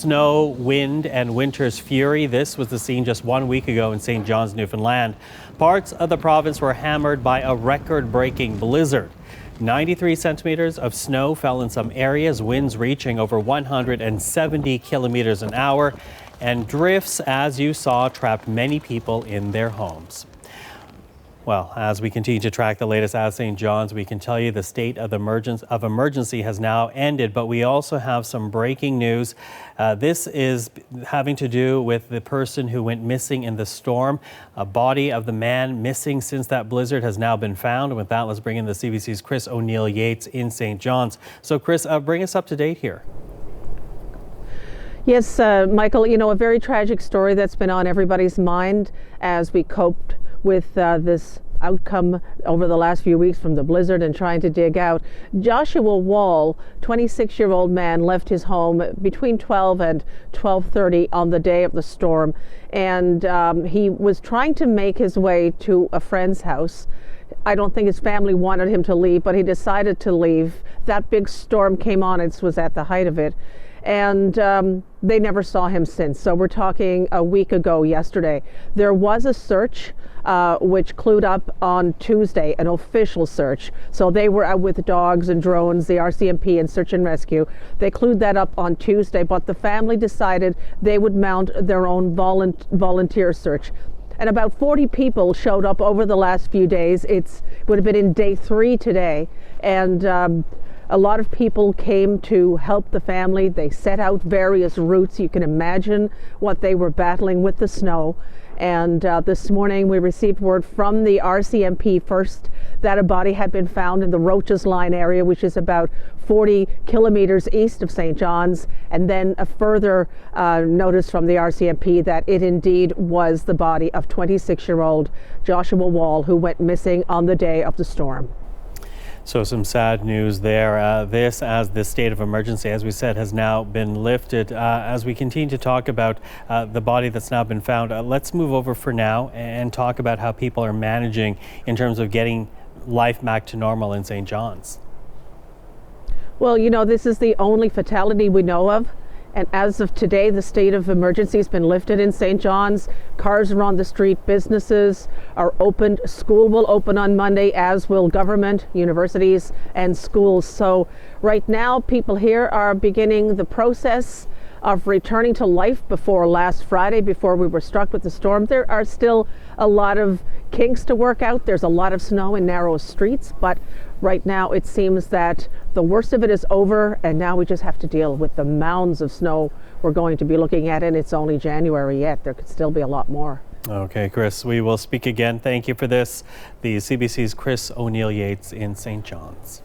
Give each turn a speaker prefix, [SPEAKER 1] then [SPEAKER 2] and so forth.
[SPEAKER 1] snow, wind, and winter's fury. This was the scene just 1 week ago in St. John's, Newfoundland. Parts of the province were hammered by a record-breaking blizzard. 93 centimeters of snow fell in some areas, winds reaching over 170 kilometers an hour, and drifts, as you saw, trapped many people in their homes. Well, as we continue to track the latest at St. John's, we can tell you the state of emergency has now ended, but we also have some breaking news. This is having to do with the person who went missing in the storm. A body of the man missing since that blizzard has now been found. And with that, let's bring in the CBC's Chris O'Neill-Yates in St. John's. So Chris, bring us up to date here.
[SPEAKER 2] Yes, Michael, a very tragic story that's been on everybody's mind as we coped with this outcome over the last few weeks from the blizzard and trying to dig out. Joshua Wall, 26-year-old man, left his home between 12 and 12:30 on the day of the storm, and he was trying to make his way to a friend's house. I don't think his family wanted him to leave, but he decided to leave. That big storm came on, it was at the height of it, and they never saw him since. So we're talking a week ago yesterday. There was a search which clued up on Tuesday, an official search. So they were out with dogs and drones, the RCMP and search and rescue. They clued that up on Tuesday, but the family decided they would mount their own volunteer search. And about 40 people showed up over the last few days. It would have been in day 3 today. And a lot of people came to help the family. They set out various routes. You can imagine what they were battling with the snow. And this morning we received word from the RCMP first that a body had been found in the Roaches Line area, which is about 40 kilometers east of St. John's, and then a further notice from the RCMP that it indeed was the body of 26-year-old Joshua Wall, who went missing on the day of the storm.
[SPEAKER 1] So some sad news there. This, as the state of emergency, as we said, has now been lifted. As we continue to talk about the body that's now been found, let's move over for now and talk about how people are managing in terms of getting life back to normal in St. John's.
[SPEAKER 2] Well, this is the only fatality we know of. And as of today, the state of emergency has been lifted in St. John's. Cars are on the street, businesses are opened, school will open on Monday, as will government, universities, and schools. So right now, people here are beginning the process of returning to life. Before last Friday, before we were struck with the storm, there are still a lot of kinks to work out. There's a lot of snow in narrow streets, but right now it seems that the worst of it is over, and now we just have to deal with the mounds of snow we're going to be looking at, and it's only January yet. There could still be a lot more.
[SPEAKER 1] Okay, Chris, we will speak again. Thank you for this. The CBC's Chris O'Neill-Yates in St. John's.